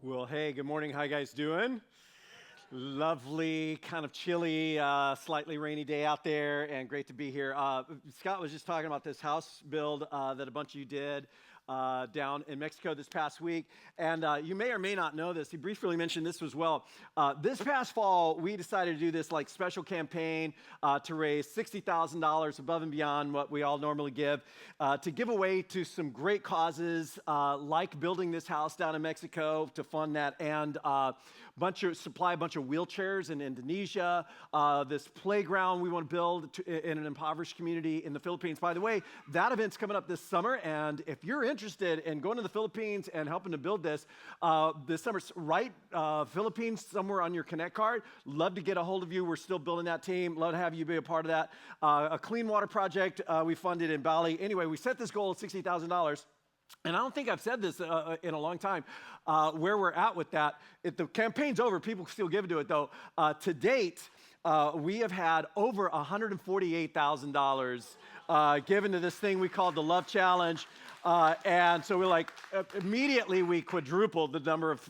Well, hey, good morning. How you guys doing? Lovely, kind of chilly, slightly rainy day out there, and great to be here. Scott was just talking about this house build that a bunch of you did down in Mexico this past week, and you may or may not know this. He briefly mentioned this as well. This past fall, we decided to do this like special campaign to raise $60,000 above and beyond what we all normally to give away to some great causes like building this house down in Mexico to fund that, and supply a bunch of wheelchairs in Indonesia, this playground we want to build in an impoverished community in the Philippines. By the way, that event's coming up this summer, and if you're interested in going to the Philippines and helping to build this summer, write Philippines somewhere on your Connect card. Love to get a hold of you. We're still building that team. Love to have you be a part of that. A clean water project we funded in Bali. Anyway, we set this goal of $60,000. And I don't think I've said this in a long time, where we're at with that. If the campaign's over, people still give to it, though. To date, we have had over $148,000 given to this thing we call the Love Challenge. And so immediately we quadrupled the number of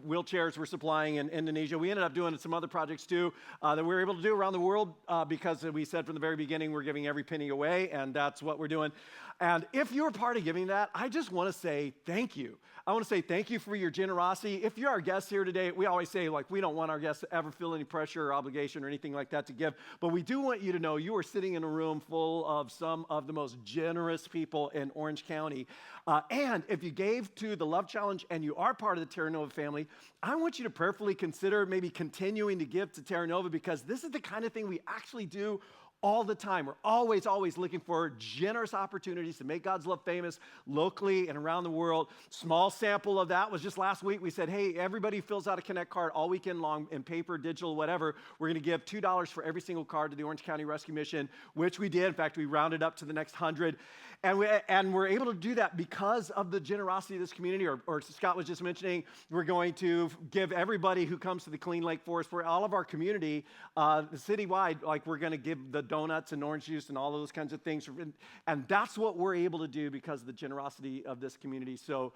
wheelchairs we're supplying in Indonesia. We ended up doing some other projects too that we were able to do around the world because we said from the very beginning we're giving every penny away, and that's what we're doing. And if you're part of giving that, I just want to say thank you. I want to say thank you for your generosity. If you're our guest here today, we always say we don't want our guests to ever feel any pressure or obligation or anything like that to give, but we do want you to know you are sitting in a room full of some of the most generous people in Orange County. And if you gave to the Love Challenge and you are part of the Terra Nova family, I want you to prayerfully consider maybe continuing to give to Terra Nova, because this is the kind of thing we actually do all the time. We're always looking for generous opportunities to make God's love famous locally and around the world. Small sample of that was just last week. We said, hey, everybody fills out a Connect card all weekend long in paper, digital, whatever. We're going to give $2 for every single card to the Orange County Rescue Mission, which we did. In fact, we rounded up to the next 100. And we're able to do that because of the generosity of this community, or Scott was just mentioning, we're going to give everybody who comes to the Clean Lake Forest, for all of our community, citywide, we're going to give the donuts and orange juice and all of those kinds of things. And that's what we're able to do because of the generosity of this community. So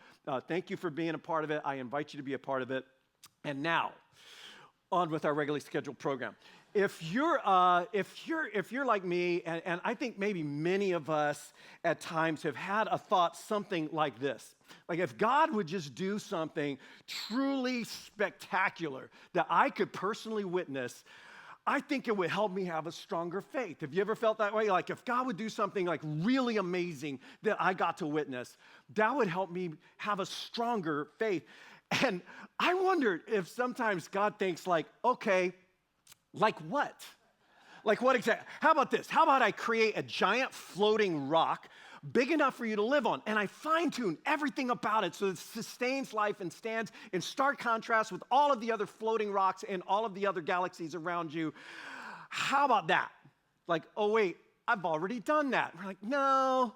thank you for being a part of it. I invite you to be a part of it. And now, on with our regularly scheduled program. If you're like me, and I think maybe many of us at times have had a thought something like this. Like if God would just do something truly spectacular that I could personally witness, I think it would help me have a stronger faith. Have you ever felt that way? Like if God would do something really amazing that I got to witness, that would help me have a stronger faith. And I wondered if sometimes God thinks okay, like what? Like what exactly? How about this? How about I create a giant floating rock big enough for you to live on, and I fine-tune everything about it so it sustains life and stands in stark contrast with all of the other floating rocks and all of the other galaxies around you. How about that? Oh wait, I've already done that. We're no,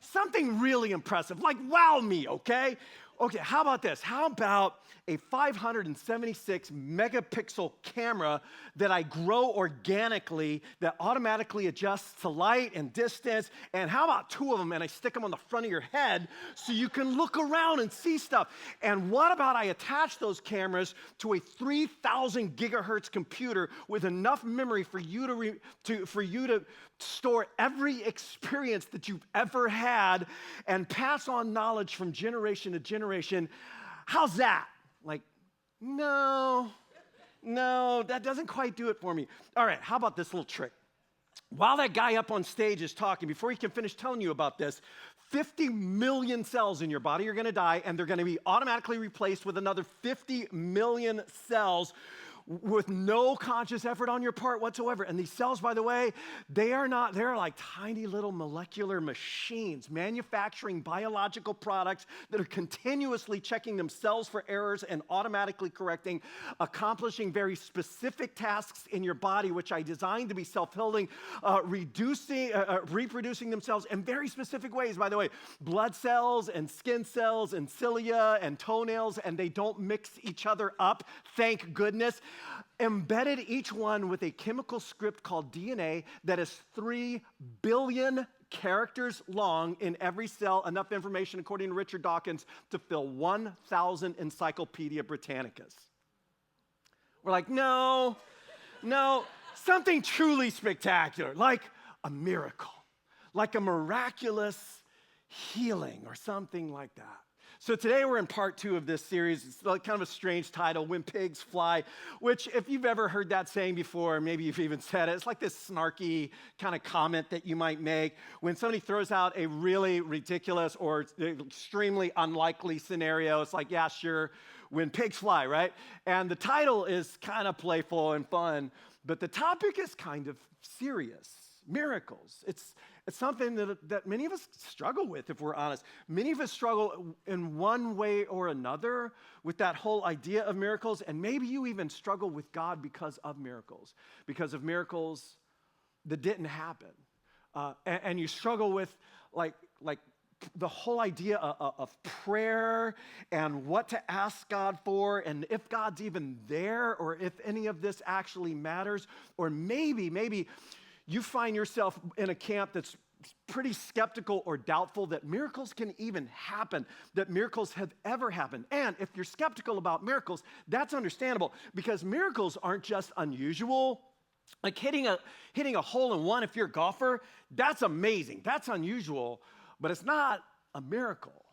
something really impressive, wow me, okay? Okay, how about this? How about a 576 megapixel camera that I grow organically that automatically adjusts to light and distance? And how about two of them and I stick them on the front of your head so you can look around and see stuff? And what about I attach those cameras to a 3,000 gigahertz computer with enough memory for you to store every experience that you've ever had and pass on knowledge from generation to generation? How's that? No, that doesn't quite do it for me. All right, how about this little trick? While that guy up on stage is talking, before he can finish telling you about this, 50 million cells in your body are going to die, and they're going to be automatically replaced with another 50 million cells with no conscious effort on your part whatsoever. And these cells, by the way, they're like tiny little molecular machines manufacturing biological products that are continuously checking themselves for errors and automatically correcting, accomplishing very specific tasks in your body, which I designed to be self-healing, reproducing themselves in very specific ways. By the way, blood cells and skin cells and cilia and toenails, and they don't mix each other up, thank goodness. Embedded each one with a chemical script called DNA that is 3 billion characters long in every cell, enough information, according to Richard Dawkins, to fill 1,000 Encyclopedia Britannicas. We're like, no, something truly spectacular, like a miracle, like a miraculous healing or something like that. So today we're in part 2 of this series. It's like kind of a strange title, When Pigs Fly, which if you've ever heard that saying before, maybe you've even said it, it's like this snarky kind of comment that you might make when somebody throws out a really ridiculous or extremely unlikely scenario. It's like, yeah, sure, when pigs fly, right? And the title is kind of playful and fun, but the topic is kind of serious. Miracles. It's something that many of us struggle with, if we're honest. Many of us struggle in one way or another with that whole idea of miracles, and maybe you even struggle with God because of miracles that didn't happen. And you struggle with like the whole idea of prayer and what to ask God for, and if God's even there, or if any of this actually matters, or maybe you find yourself in a camp that's pretty skeptical or doubtful that miracles can even happen, that miracles have ever happened. And if you're skeptical about miracles, that's understandable, because miracles aren't just unusual. Like hitting a hole in one if you're a golfer, that's amazing, that's unusual, but it's not a miracle.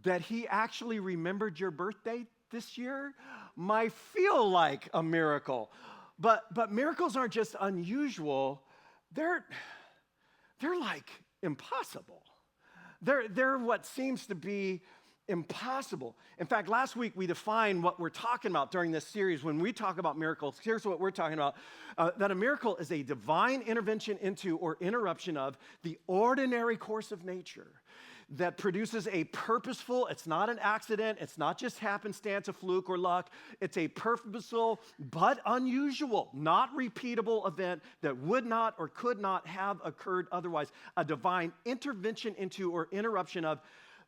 That he actually remembered your birthday this year might feel like a miracle. But miracles aren't just unusual, they're like impossible. They're what seems to be impossible. In fact, last week we defined what we're talking about during this series. When we talk about miracles, here's what we're talking about. That a miracle is a divine intervention into or interruption of the ordinary course of nature that produces a purposeful, it's not an accident, it's not just happenstance, a fluke or luck, it's a purposeful but unusual, not repeatable event that would not or could not have occurred otherwise. A divine intervention into or interruption of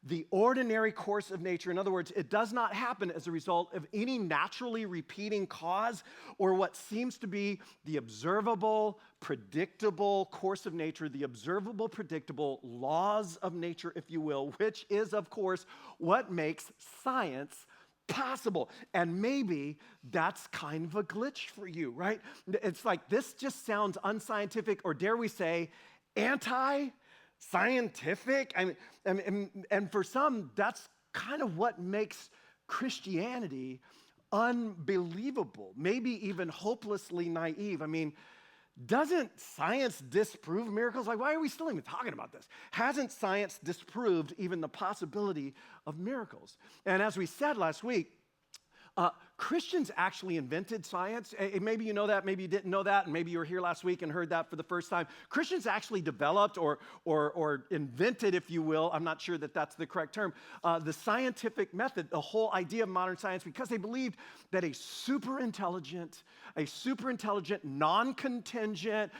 the ordinary course of nature. In other words, it does not happen as a result of any naturally repeating cause or what seems to be the observable, predictable course of nature, the observable, predictable laws of nature, if you will, which is, of course, what makes science possible. And maybe that's kind of a glitch for you, right? It's like, this just sounds unscientific, or dare we say, anti-scientific. And for some, that's kind of what makes Christianity unbelievable, maybe even hopelessly naive. I mean, doesn't science disprove miracles? Like, why are we still even talking about this? Hasn't science disproved even the possibility of miracles? And as we said last week, Christians actually invented science. Maybe you know that, maybe you didn't know that, and maybe you were here last week and heard that for the first time. Christians actually developed or invented, if you will, I'm not sure that that's the correct term, the scientific method, the whole idea of modern science, because they believed that a super intelligent, non-contingent,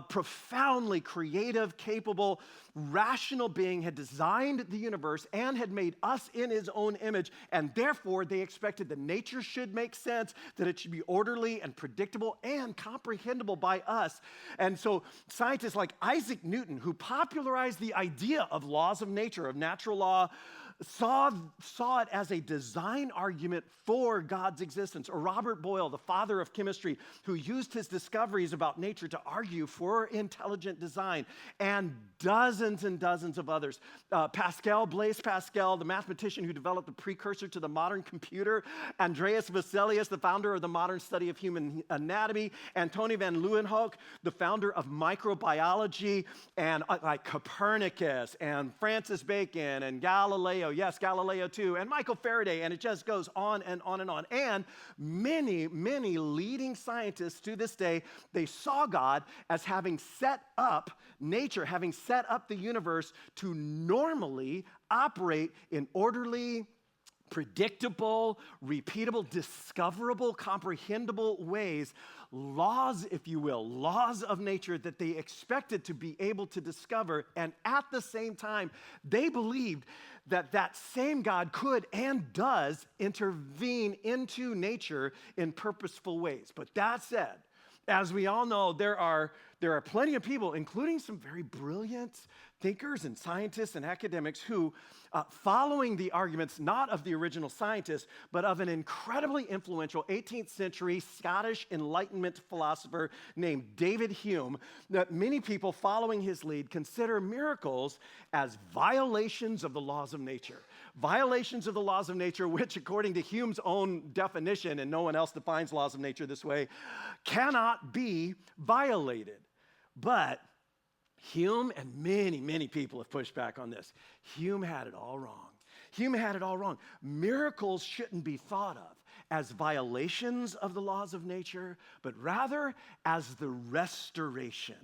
profoundly creative, capable, rational being had designed the universe and had made us in his own image, and therefore they expected the nature should make sense, that it should be orderly and predictable and comprehensible by us. And so scientists like Isaac Newton, who popularized the idea of laws of nature, of natural law, saw it as a design argument for God's existence. Or Robert Boyle, the father of chemistry, who used his discoveries about nature to argue for intelligent design, and dozens of others. Blaise Pascal, the mathematician who developed the precursor to the modern computer. Andreas Vesalius, the founder of the modern study of human anatomy. Antonie van Leeuwenhoek, the founder of microbiology. And like Copernicus and Francis Bacon and Galileo. Yes, Galileo too, and Michael Faraday, and it just goes on and on and on. And many leading scientists to this day, they saw God as having set up nature, having set up the universe to normally operate in orderly, predictable, repeatable, discoverable, comprehensible ways, laws, if you will, laws of nature that they expected to be able to discover. And at the same time, they believed that same God could and does intervene into nature in purposeful ways. But that said, As we all know, there are plenty of people, including some very brilliant thinkers and scientists and academics who, following the arguments not of the original scientists, but of an incredibly influential 18th century Scottish Enlightenment philosopher named David Hume, that many people following his lead consider miracles as violations of the laws of nature. Violations of the laws of nature, which according to Hume's own definition, and no one else defines laws of nature this way, cannot be violated. But Hume and many, many people have pushed back on this. Hume had it all wrong. Hume had it all wrong. Miracles shouldn't be thought of as violations of the laws of nature, but rather as the restoration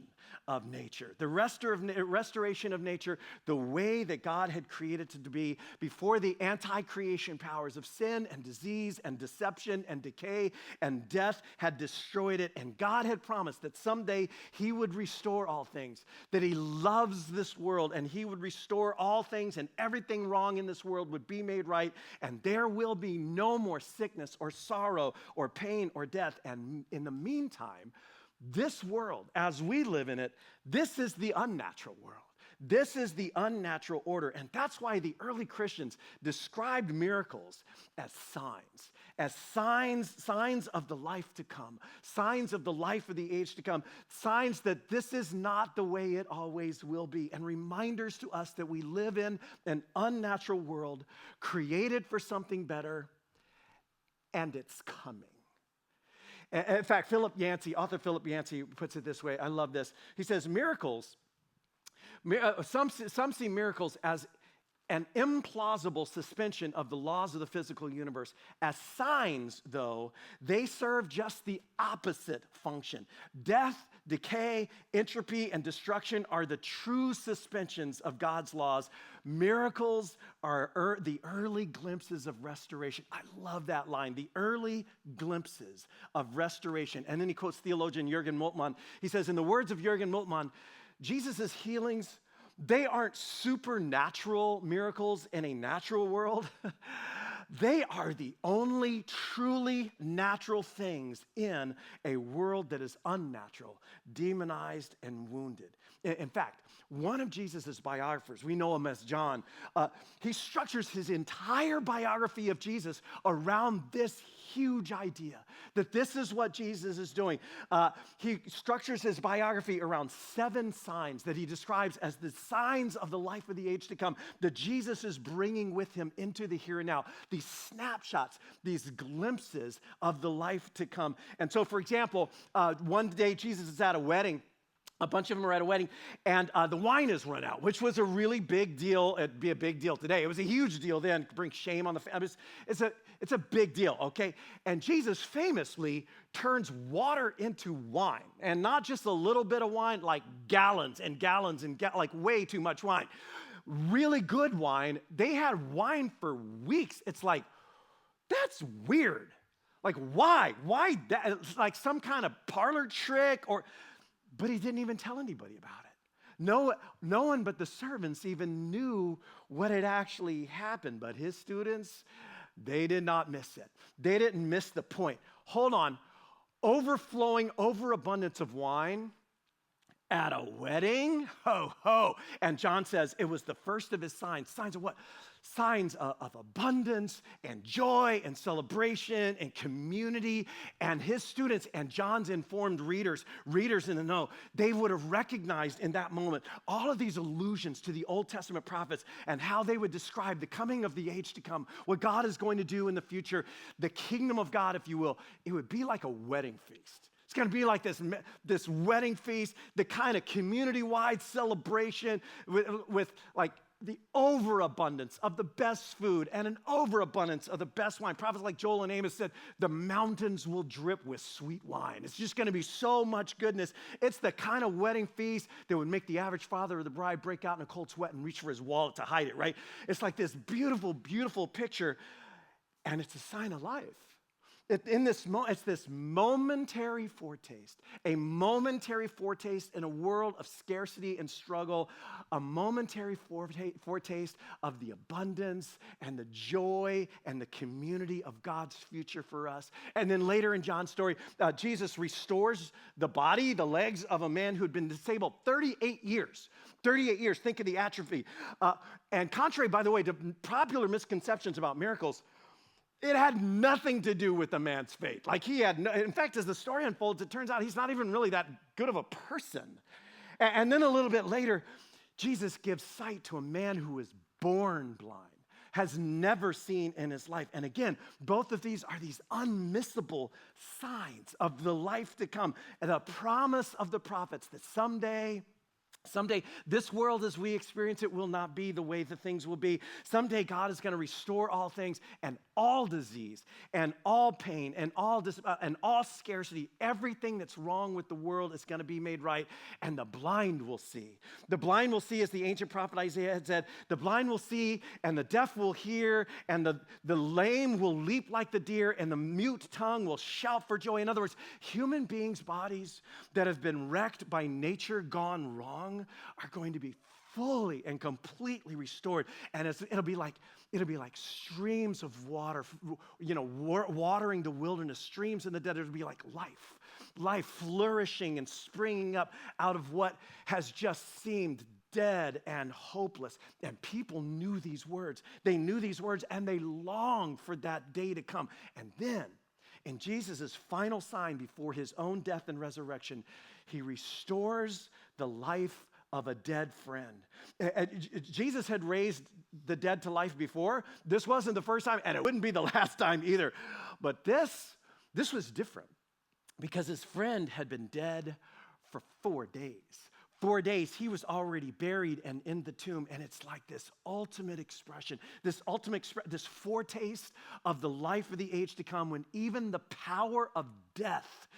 of nature. The restoration of nature, the way that God had created it to be before the anti-creation powers of sin and disease and deception and decay and death had destroyed it. And God had promised that someday he would restore all things, that he loves this world and he would restore all things and everything wrong in this world would be made right, and there will be no more sickness or sorrow or pain or death. And in the meantime, this world, as we live in it, this is the unnatural world. This is the unnatural order. And that's why the early Christians described miracles as signs of the life to come, signs of the life of the age to come, signs that this is not the way it always will be, and reminders to us that we live in an unnatural world created for something better, and it's coming. In fact, author Philip Yancey puts it this way. I love this. He says, some see miracles as an implausible suspension of the laws of the physical universe. As signs, though, they serve just the opposite function. Death, decay, entropy, and destruction are the true suspensions of God's laws. Miracles are the early glimpses of restoration. I love that line, the early glimpses of restoration. And then he quotes theologian Jürgen Moltmann. He says, in the words of Jürgen Moltmann, Jesus' healings, they aren't supernatural miracles in a natural world. They are the only truly natural things in a world that is unnatural, demonized, and wounded. In fact, one of Jesus' biographers, we know him as John, he structures his entire biography of Jesus around this huge idea that this is what Jesus is doing. He structures his biography around 7 signs that he describes as the signs of the life of the age to come that Jesus is bringing with him into the here and now. These snapshots, these glimpses of the life to come. And so, for example, one day Jesus is at a wedding. A bunch of them are at a wedding, and the wine has run out, which was a really big deal. It'd be a big deal today. It was a huge deal then. It brings shame on the family. It's a big deal, okay? And Jesus famously turns water into wine, and not just a little bit of wine, like gallons and gallons and like way too much wine. Really good wine. They had wine for weeks. It's like, that's weird. Like, why? Why that? It's like some kind of parlor trick or... But he didn't even tell anybody about it. No one but the servants even knew what had actually happened. But his students, they did not miss it. They didn't miss the point. Hold on. Overflowing overabundance of wine at a wedding? Ho, ho. And John says it was the first of his signs. Signs of what? Signs of abundance and joy and celebration and community. And his students and John's informed readers in the know, they would have recognized in that moment all of these allusions to the Old Testament prophets and how they would describe the coming of the age to come, what God is going to do in the future, the kingdom of God, if you will. It would be like a wedding feast. It's going to be like this wedding feast, the kind of community-wide celebration with like the overabundance of the best food and an overabundance of the best wine. Prophets like Joel and Amos said, the mountains will drip with sweet wine. It's just going to be so much goodness. It's the kind of wedding feast that would make the average father of the bride break out in a cold sweat and reach for his wallet to hide it, right? It's like this beautiful, beautiful picture, and it's a sign of life. It's this momentary foretaste, a momentary foretaste in a world of scarcity and struggle, a momentary foretaste of the abundance and the joy and the community of God's future for us. And then later in John's story, Jesus restores the body, the legs of a man who had been disabled 38 years. 38 years, think of the atrophy. And contrary, by the way, to popular misconceptions about miracles, it had nothing to do with the man's fate. Like in fact, as the story unfolds, it turns out he's not even really that good of a person. And then a little bit later, Jesus gives sight to a man who was born blind, has never seen in his life. And again, both of these are these unmissable signs of the life to come, and the promise of the prophets that someday, this world as we experience it will not be the way that things will be. Someday, God is going to restore all things, and all disease, and all pain, and all scarcity. Everything that's wrong with the world is going to be made right, and the blind will see. The blind will see, as the ancient prophet Isaiah had said, the blind will see, and the deaf will hear, and the lame will leap like the deer, and the mute tongue will shout for joy. In other words, human beings' bodies that have been wrecked by nature gone wrong are going to be fully and completely restored, and it'll be like streams of water, watering the wilderness, streams in the desert. It'll be like life flourishing and springing up out of what has just seemed dead and hopeless. And people knew these words. They knew these words, and they longed for that day to come. And then, in Jesus' final sign before his own death and resurrection, he restores the life of a dead friend. Jesus had raised the dead to life before. This wasn't the first time, and it wouldn't be the last time either. But this was different, because his friend had been dead for 4 days. 4 days, he was already buried and in the tomb, and it's like this ultimate expression, this foretaste of the life of the age to come, when even the power of death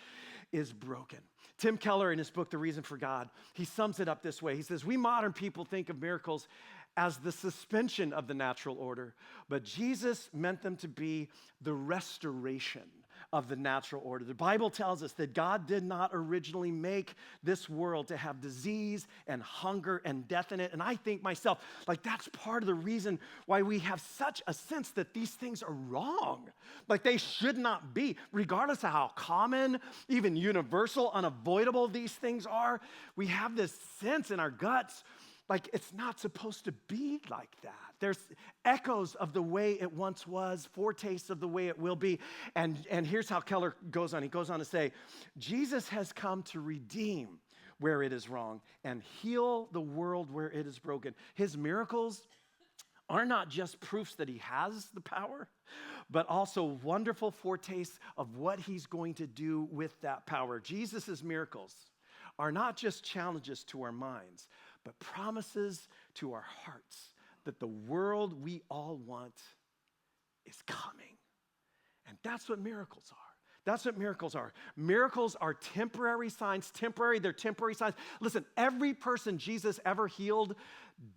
is broken. Tim Keller, in his book, The Reason for God, he sums it up this way. He says, we modern people think of miracles as the suspension of the natural order, but Jesus meant them to be the restoration of the natural order. The Bible tells us that God did not originally make this world to have disease and hunger and death in it. And I think myself, like, that's part of the reason why we have such a sense that these things are wrong. Like, they should not be, regardless of how common, even universal, unavoidable these things are. We have this sense in our guts like it's not supposed to be like that. There's echoes of the way it once was, foretastes of the way it will be. And here's how Keller goes on. He goes on to say, Jesus has come to redeem where it is wrong and heal the world where it is broken. His miracles are not just proofs that he has the power, but also wonderful foretastes of what he's going to do with that power. Jesus' miracles are not just challenges to our minds, but promises to our hearts that the world we all want is coming. And that's what miracles are. That's what miracles are. Miracles are temporary signs. They're temporary signs. Listen, every person Jesus ever healed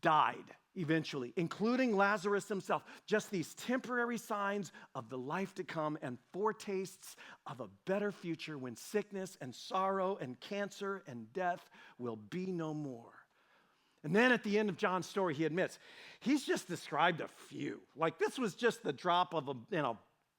died eventually, including Lazarus himself. Just these temporary signs of the life to come and foretastes of a better future when sickness and sorrow and cancer and death will be no more. And then at the end of John's story, he admits, he's just described a few. Like, this was just the drop of a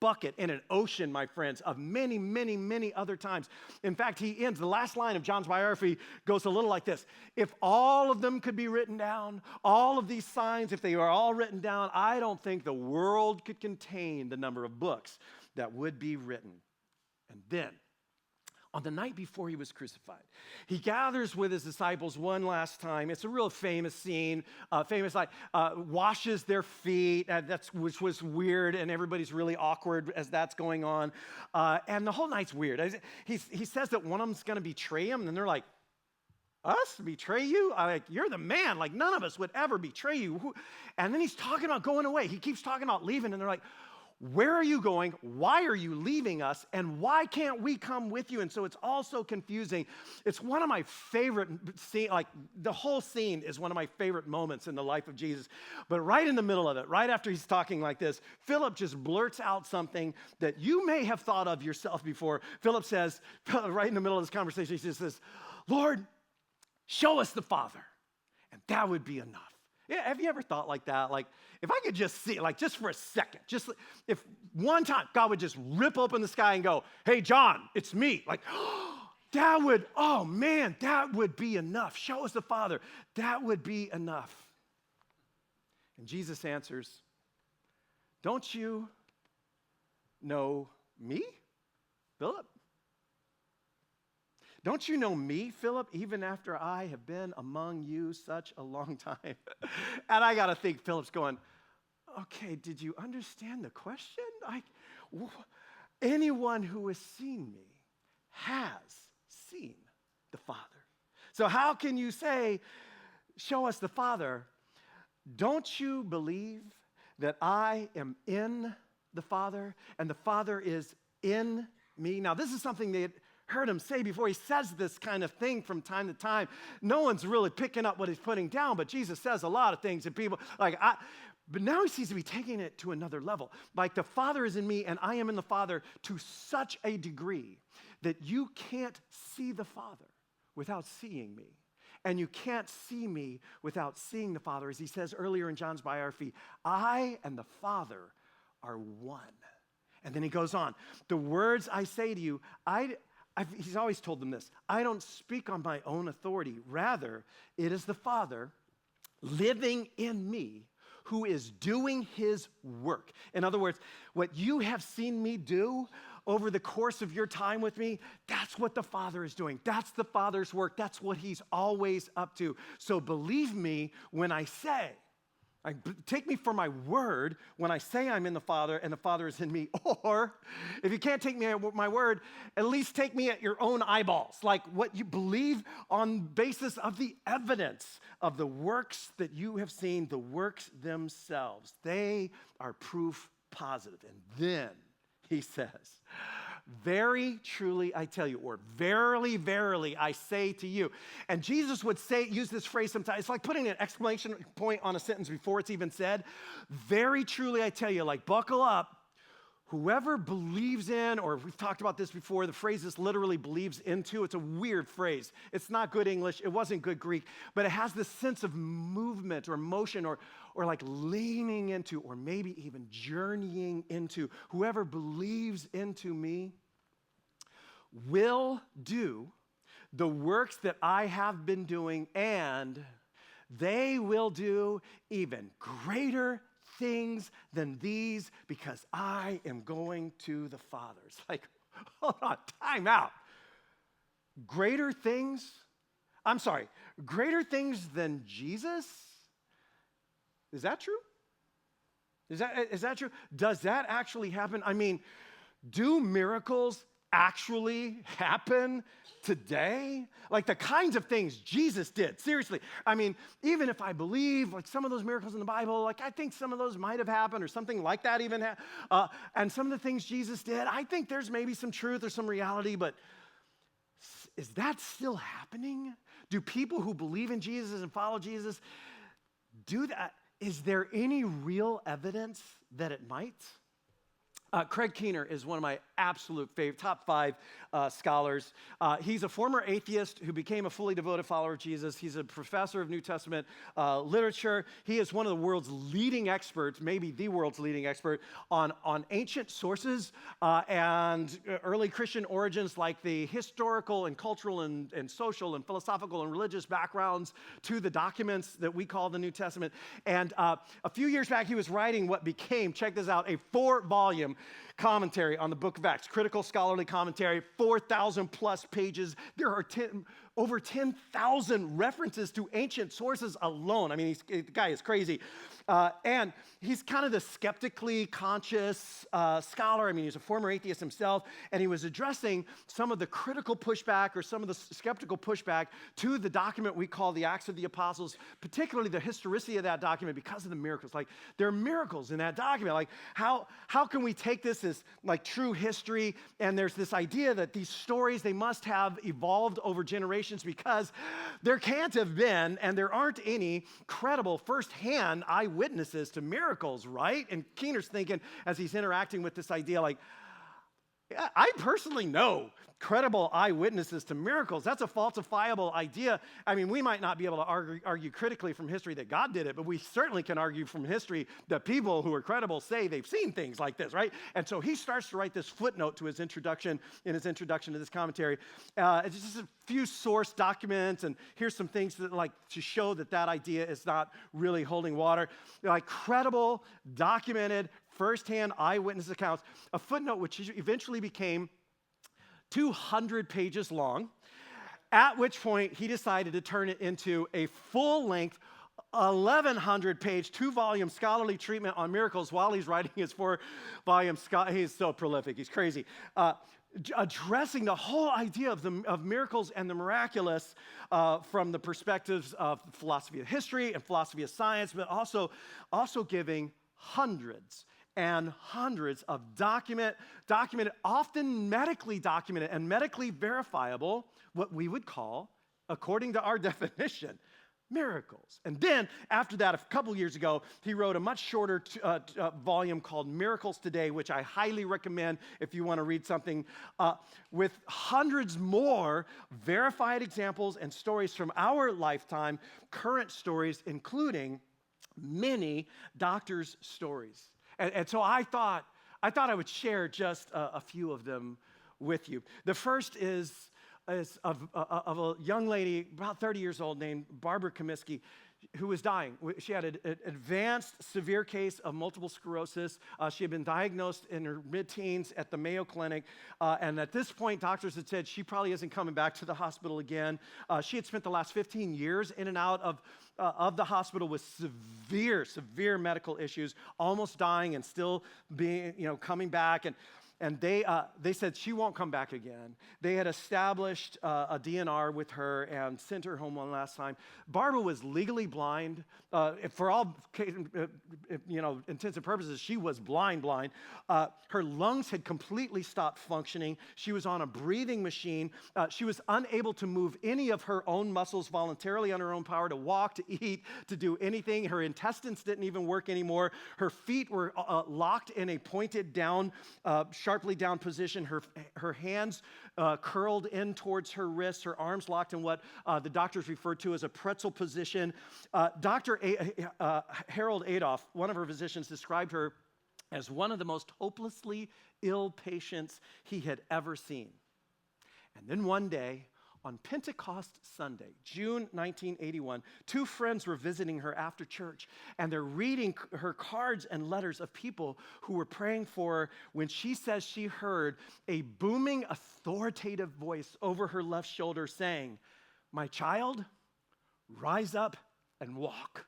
bucket in an ocean, my friends, of many, many, many other times. In fact, he ends, the last line of John's biography goes a little like this. If all of them could be written down, all of these signs, if they were all written down, I don't think the world could contain the number of books that would be written. And then, on the night before he was crucified, he gathers with his disciples one last time. It's a real famous scene, washes their feet, which was weird, and everybody's really awkward as that's going on. And the whole night's weird. He says that one of them's going to betray him, and they're like, us? Betray you? You're the man. Like, none of us would ever betray you. And then he's talking about going away. He keeps talking about leaving, and they're like, Where are you going? Why are you leaving us? And why can't we come with you? And so it's all so confusing. It's one of my favorite scenes, like the whole scene is one of my favorite moments in the life of Jesus. But right in the middle of it, right after he's talking like this, Philip just blurts out something that you may have thought of yourself before. Philip says, right in the middle of this conversation, he says, Lord, show us the Father, and that would be enough. Yeah, have you ever thought like that? Like, if I could just see, like, just for a second, just if one time God would just rip open the sky and go, hey, John, it's me. Like, that would, oh man, that would be enough. Show us the Father. That would be enough. And Jesus answers, don't you know me, Philip? Don't you know me, Philip, even after I have been among you such a long time? And I got to think Philip's going, okay, did you understand the question? Anyone who has seen me has seen the Father. So how can you say, show us the Father? Don't you believe that I am in the Father and the Father is in me? Now, this is something that heard him say before. He says this kind of thing from time to time. No one's really picking up what he's putting down, but Jesus says a lot of things, and people but now he seems to be taking it to another level. Like, the Father is in me and I am in the Father to such a degree that you can't see the Father without seeing me. And you can't see me without seeing the Father. As he says earlier in John's biography, I and the Father are one. And then he goes on, the words I say to you, he's always told them this, I don't speak on my own authority. Rather, it is the Father living in me who is doing his work. In other words, what you have seen me do over the course of your time with me, that's what the Father is doing. That's the Father's work. That's what he's always up to. So believe me when I say, take me for my word when I say I'm in the Father and the Father is in me. Or if you can't take me at my word, at least take me at your own eyeballs. Like what you believe on basis of the evidence of the works that you have seen, the works themselves. They are proof positive. And then he says, very truly I tell you, or verily, verily I say to you. And Jesus would use this phrase sometimes. It's like putting an exclamation point on a sentence before it's even said. Very truly I tell you, like buckle up. Whoever believes in, or we've talked about this before, the phrase is literally believes into. It's a weird phrase. It's not good English. It wasn't good Greek, but it has this sense of movement or motion or like leaning into, or maybe even journeying into. Whoever believes into me will do the works that I have been doing, and they will do even greater things than these, because I am going to the Father. It's like, hold on, time out. Greater things than Jesus? Is that true? Is that true? Does that actually happen? I mean, do miracles actually happen today? Like the kinds of things Jesus did, seriously. I mean, even if I believe like some of those miracles in the Bible, like I think some of those might have happened or something like that even and some of the things Jesus did, I think there's maybe some truth or some reality, but is that still happening? Do people who believe in Jesus and follow Jesus do that? Is there any real evidence that it might? Craig Keener is one of my absolute favorite, top 5 scholars. He's a former atheist who became a fully devoted follower of Jesus. He's a professor of New Testament literature. He is one of the world's leading experts, maybe the world's leading expert, on ancient sources and early Christian origins, like the historical and cultural and social and philosophical and religious backgrounds to the documents that we call the New Testament. And a few years back, he was writing what became, check this out, a 4-volume commentary on the book of Acts, critical scholarly commentary, 4,000 plus pages. There are over 10,000 references to ancient sources alone. I mean, the guy is crazy. And he's kind of the skeptically conscious scholar. I mean, he's a former atheist himself, and he was addressing some of the critical pushback or some of the skeptical pushback to the document we call the Acts of the Apostles, particularly the historicity of that document because of the miracles. Like, there are miracles in that document. Like, how can we take this as like true history? And there's this idea that these stories, they must have evolved over generations because there can't have been, and there aren't any credible firsthand eyewitnesses to miracles, right? And Keener's thinking, as he's interacting with this idea, like, yeah, I personally know credible eyewitnesses to miracles. That's a falsifiable idea. I mean, we might not be able to argue critically from history that God did it, but we certainly can argue from history that people who are credible say they've seen things like this, right? And so he starts to write this footnote to his introduction, to this commentary. It's just a few source documents, and here's some things that, like, to show that idea is not really holding water. Like, credible, documented, firsthand eyewitness accounts. A footnote which eventually became 200 pages long, at which point he decided to turn it into a full-length 1,100-page, 2-volume scholarly treatment on miracles while he's writing his 4-volume. He's so prolific. He's crazy. Addressing the whole idea of miracles and the miraculous from the perspectives of philosophy of history and philosophy of science, but also giving hundreds and hundreds of documented, often medically documented and medically verifiable, what we would call, according to our definition, miracles. And then, after that, a couple years ago, he wrote a much shorter volume called Miracles Today, which I highly recommend if you want to read something, with hundreds more verified examples and stories from our lifetime, current stories, including many doctors' stories. And so I thought I would share just a few of them with you. The first is of a young lady, about 30 years old, named Barbara Comiskey, who was dying. She had an advanced, severe case of multiple sclerosis. She had been diagnosed in her mid-teens at the Mayo Clinic, and at this point, doctors had said she probably isn't coming back to the hospital again. She had spent the last 15 years in and out of the hospital with severe medical issues, almost dying and still being, coming back. And they said she won't come back again. They had established a DNR with her and sent her home one last time. Barbara was legally blind. For all intents and purposes, she was blind. Her lungs had completely stopped functioning. She was on a breathing machine. She was unable to move any of her own muscles voluntarily on her own power, to walk, to eat, to do anything. Her intestines didn't even work anymore. Her feet were locked in a pointed down, sharply down position. Her hands curled in towards her wrists, her arms locked in what the doctors referred to as a pretzel position. Dr. Harold Adolph, one of her physicians, described her as one of the most hopelessly ill patients he had ever seen. And then one day, on Pentecost Sunday, June 1981, 2 friends were visiting her after church, and they're reading her cards and letters of people who were praying for her when she says she heard a booming, authoritative voice over her left shoulder saying, "My child, rise up and walk."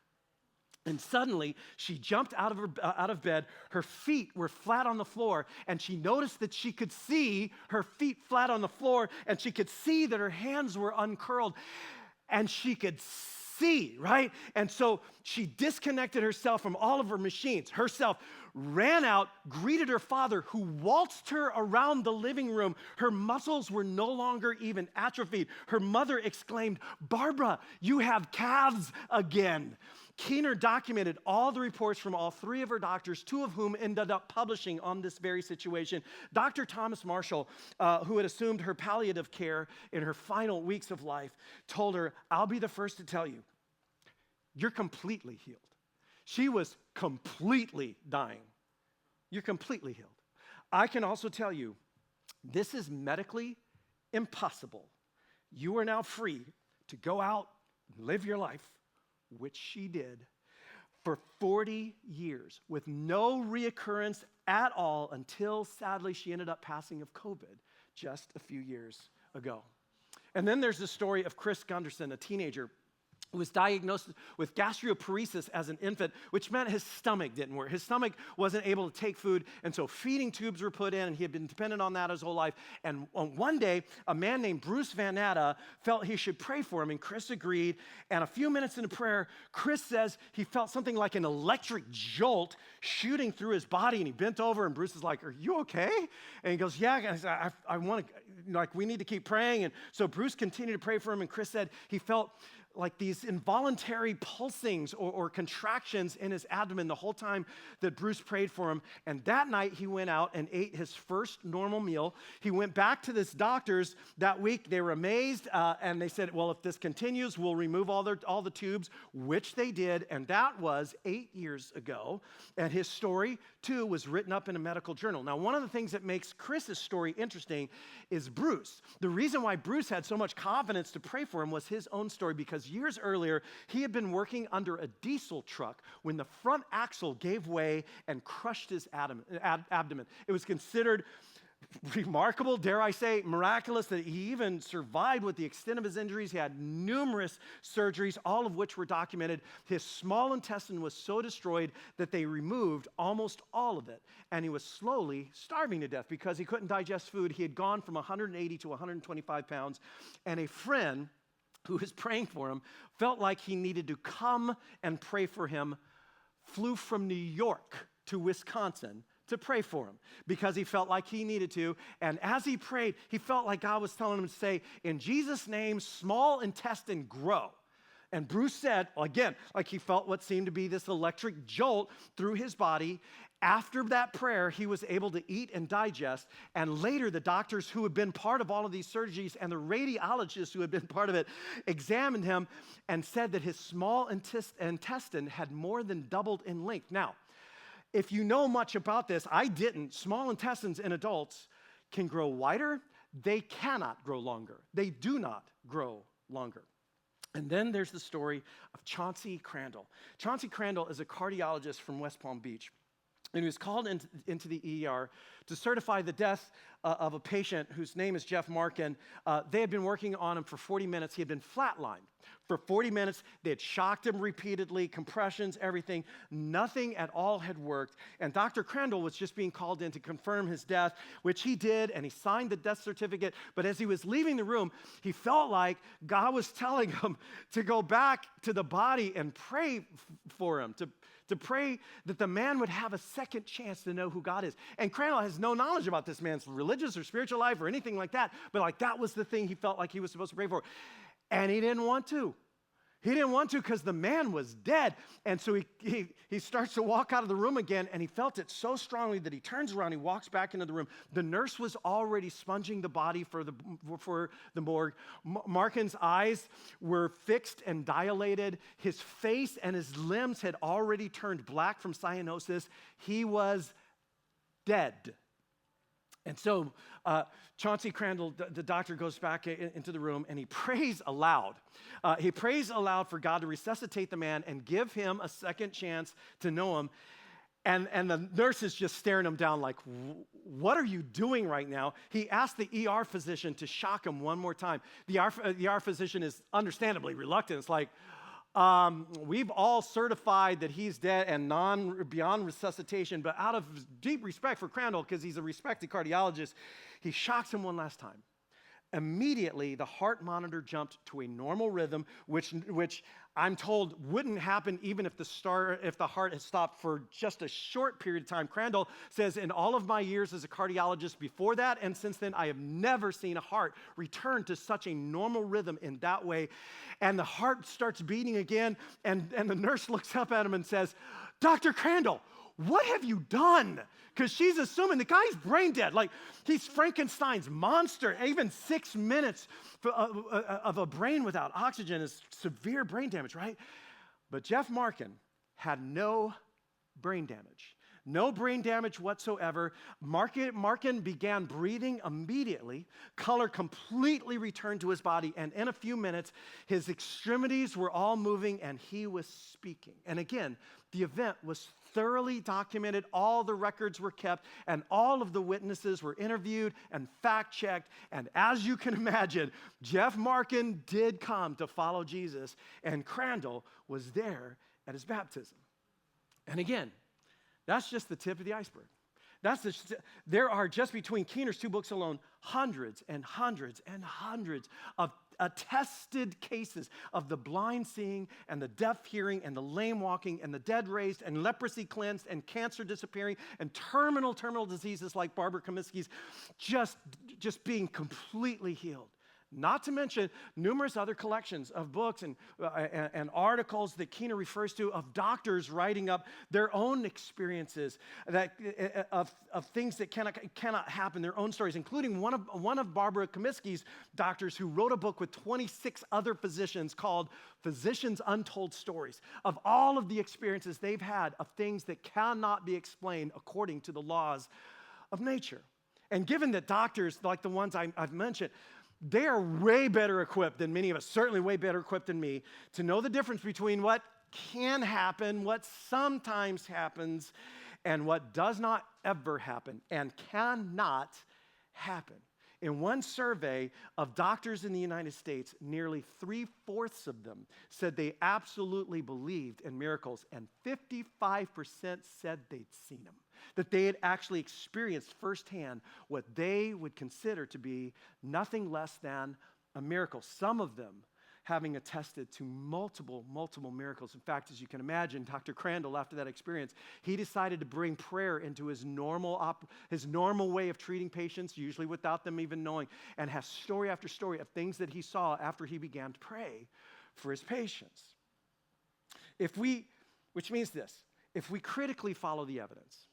And suddenly, she jumped out of bed. Her feet were flat on the floor, and she noticed that she could see her feet flat on the floor, and she could see that her hands were uncurled, and she could see, right? And so she disconnected herself from all of her machines, ran out, greeted her father, who waltzed her around the living room. Her muscles were no longer even atrophied. Her mother exclaimed, "Barbara, you have calves again." Keener documented all the reports from all 3 of her doctors, 2 of whom ended up publishing on this very situation. Dr. Thomas Marshall, who had assumed her palliative care in her final weeks of life, told her, "I'll be the first to tell you, you're completely healed." She was completely dying. You're completely healed. I can also tell you, this is medically impossible. You are now free to go out and live your life, which she did, for 40 years with no reoccurrence at all until, sadly, she ended up passing of COVID just a few years ago. And then there's the story of Chris Gunderson, a teenager who was diagnosed with gastroparesis as an infant, which meant his stomach didn't work. His stomach wasn't able to take food, and so feeding tubes were put in, and he had been dependent on that his whole life. And one day, a man named Bruce Van Natta felt he should pray for him, and Chris agreed. And a few minutes into prayer, Chris says he felt something like an electric jolt shooting through his body, and he bent over, and Bruce is like, "Are you okay?" And he goes, "Yeah, I want to, like, we need to keep praying." And so Bruce continued to pray for him, and Chris said he felt like these involuntary pulsings or contractions in his abdomen the whole time that Bruce prayed for him. And that night he went out and ate his first normal meal. He went back to this doctor's that week. They were amazed, and they said, well, if this continues, we'll remove all the tubes, which they did. And that was 8 years ago. And his story, too, was written up in a medical journal. Now, one of the things that makes Chris's story interesting is Bruce. The reason why Bruce had so much confidence to pray for him was his own story, because years earlier, he had been working under a diesel truck when the front axle gave way and crushed his abdomen. It was considered remarkable, dare I say, miraculous, that he even survived with the extent of his injuries. He had numerous surgeries, all of which were documented. His small intestine was so destroyed that they removed almost all of it, and he was slowly starving to death because he couldn't digest food. He had gone from 180 to 125 pounds, and a friend who was praying for him felt like he needed to come and pray for him, flew from New York to Wisconsin to pray for him because he felt like he needed to. And as he prayed, he felt like God was telling him to say, "In Jesus' name, small intestine, grow." And Bruce said, again, like he felt what seemed to be this electric jolt through his body. After that prayer, he was able to eat and digest. And later, the doctors who had been part of all of these surgeries and the radiologists who had been part of it examined him and said that his small intestine had more than doubled in length. Now, if you know much about this, I didn't. Small intestines in adults can grow wider. They cannot grow longer. They do not grow longer. And then there's the story of Chauncey Crandall. Chauncey Crandall is a cardiologist from West Palm Beach. And he was called into the ER to certify the death of a patient whose name is Jeff Markin. They had been working on him for 40 minutes. He had been flatlined for 40 minutes. They had shocked him repeatedly, compressions, everything. Nothing at all had worked. And Dr. Crandall was just being called in to confirm his death, which he did, and he signed the death certificate. But as he was leaving the room, he felt like God was telling him to go back to the body and pray for him, to pray that the man would have a second chance to know who God is. And Crandall has no knowledge about this man's religious or spiritual life or anything like that, but like that was the thing he felt like he was supposed to pray for. And he didn't want to. He didn't want to because the man was dead. And so he starts to walk out of the room again, and he felt it so strongly that he turns around, he walks back into the room. The nurse was already sponging the body for the morgue. Markin's eyes were fixed and dilated. His face and his limbs had already turned black from cyanosis. He was dead. And so Chauncey Crandall, the doctor, goes back into the room and he prays aloud. He prays aloud for God to resuscitate the man and give him a second chance to know him. And the nurse is just staring him down like, what are you doing right now? He asked the ER physician to shock him one more time. The ER physician is understandably reluctant. It's like, we've all certified that he's dead and beyond resuscitation, but out of deep respect for Crandall, because he's a respected cardiologist, he shocks him one last time. Immediately, the heart monitor jumped to a normal rhythm, which I'm told wouldn't happen even if the heart had stopped for just a short period of time. Crandall says, in all of my years as a cardiologist before that and since then, I have never seen a heart return to such a normal rhythm in that way. And the heart starts beating again, and the nurse looks up at him and says, "Dr. Crandall, what have you done?" Because she's assuming the guy's brain dead. Like, he's Frankenstein's monster. Even 6 minutes of a brain without oxygen is severe brain damage, right? But Jeff Markin had no brain damage. no brain damage whatsoever. Markin began breathing immediately. Color completely returned to his body, and in a few minutes, his extremities were all moving, and he was speaking. And again, the event was thoroughly documented. All the records were kept, and all of the witnesses were interviewed and fact-checked. And as you can imagine, Jeff Markin did come to follow Jesus, and Crandall was there at his baptism. And again, that's just the tip of the iceberg. There are, just between Keener's two books alone, hundreds and hundreds and hundreds of attested cases of the blind seeing and the deaf hearing and the lame walking and the dead raised and leprosy cleansed and cancer disappearing and terminal diseases like Barbara Comiskey's just being completely healed. Not to mention numerous other collections of books and articles that Keener refers to of doctors writing up their own experiences of things that cannot happen, their own stories, including one of Barbara Comiskey's doctors who wrote a book with 26 other physicians called Physicians' Untold Stories of all of the experiences they've had of things that cannot be explained according to the laws of nature. And given that doctors like the ones I've mentioned, they are way better equipped than many of us, certainly way better equipped than me, to know the difference between what can happen, what sometimes happens, and what does not ever happen and cannot happen. In one survey of doctors in the United States, nearly 3/4 of them said they absolutely believed in miracles, and 55% said they'd seen them, that they had actually experienced firsthand what they would consider to be nothing less than a miracle. Some of them having attested to multiple miracles. In fact, as you can imagine, Dr. Crandall, after that experience, he decided to bring prayer into his normal way of treating patients, usually without them even knowing, and have story after story of things that he saw after he began to pray for his patients. Which means this, if we critically follow the evidence,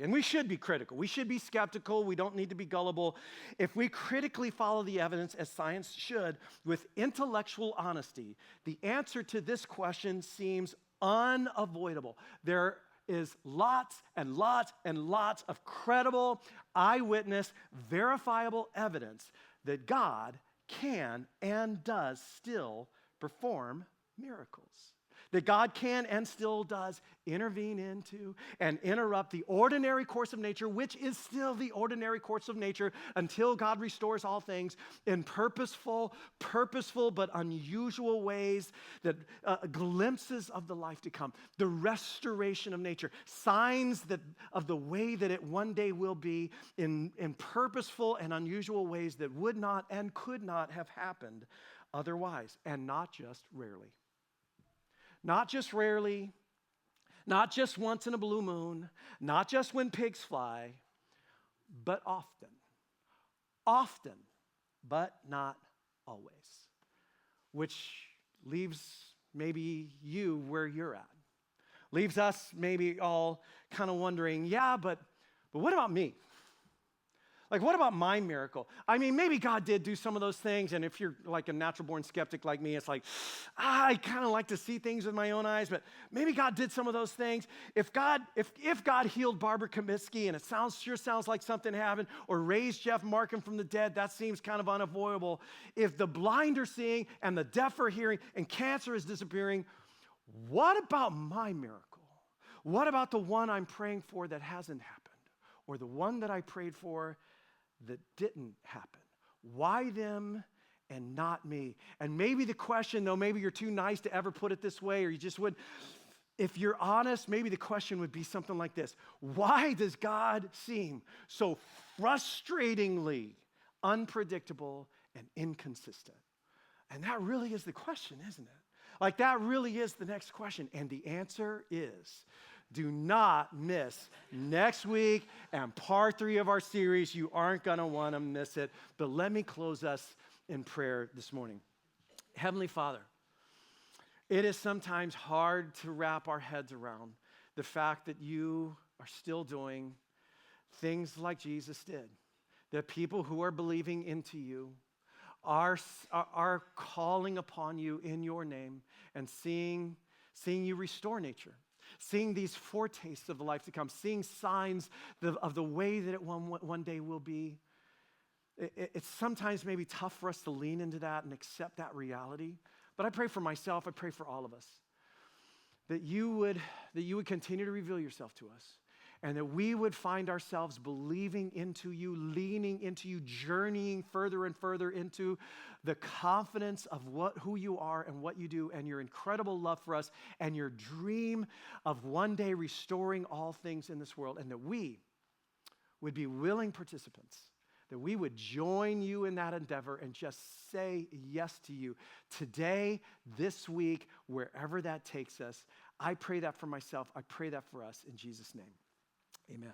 and we should be critical. We should be skeptical. We don't need to be gullible. If we critically follow the evidence, as science should, with intellectual honesty, the answer to this question seems unavoidable. There is lots and lots and lots of credible, eyewitness, verifiable evidence that God can and does still perform miracles. That God can and still does intervene into and interrupt the ordinary course of nature, which is still the ordinary course of nature until God restores all things in purposeful but unusual ways, that glimpses of the life to come, the restoration of nature, signs of the way that it one day will be in purposeful and unusual ways that would not and could not have happened otherwise, and not just rarely. Not just rarely, not just once in a blue moon, not just when pigs fly, but often. Often, but not always. Which leaves maybe you where you're at. Leaves us maybe all kind of wondering, yeah, but what about me? Like, what about my miracle? I mean, maybe God did do some of those things, and if you're like a natural-born skeptic like me, it's like, I kind of like to see things with my own eyes, but maybe God did some of those things. If God healed Barbara Comiskey, and it sure sounds like something happened, or raised Jeff Markin from the dead, that seems kind of unavoidable. If the blind are seeing, and the deaf are hearing, and cancer is disappearing, what about my miracle? What about the one I'm praying for that hasn't happened? Or the one that I prayed for that didn't happen? Why them and not me? And maybe the question, though, maybe you're too nice to ever put it this way, or you just would, if you're honest, maybe the question would be something like this: why does God seem so frustratingly unpredictable and inconsistent? And that really is the question, isn't it? Like, that really is the next question. And the answer is, do not miss next week and part 3 of our series. You aren't going to want to miss it. But let me close us in prayer this morning. Heavenly Father, it is sometimes hard to wrap our heads around the fact that you are still doing things like Jesus did. That people who are believing into you are calling upon you in your name and seeing you restore nature. seeing these foretastes of the life to come, seeing signs of the way that it one day will be. It's sometimes maybe tough for us to lean into that and accept that reality. But I pray for myself, I pray for all of us, that you would continue to reveal yourself to us, and that we would find ourselves believing into you, leaning into you, journeying further and further into the confidence of who you are and what you do, and your incredible love for us, and your dream of one day restoring all things in this world, and that we would be willing participants, that we would join you in that endeavor and just say yes to you today, this week, wherever that takes us. I pray that for myself. I pray that for us in Jesus' name. Amen.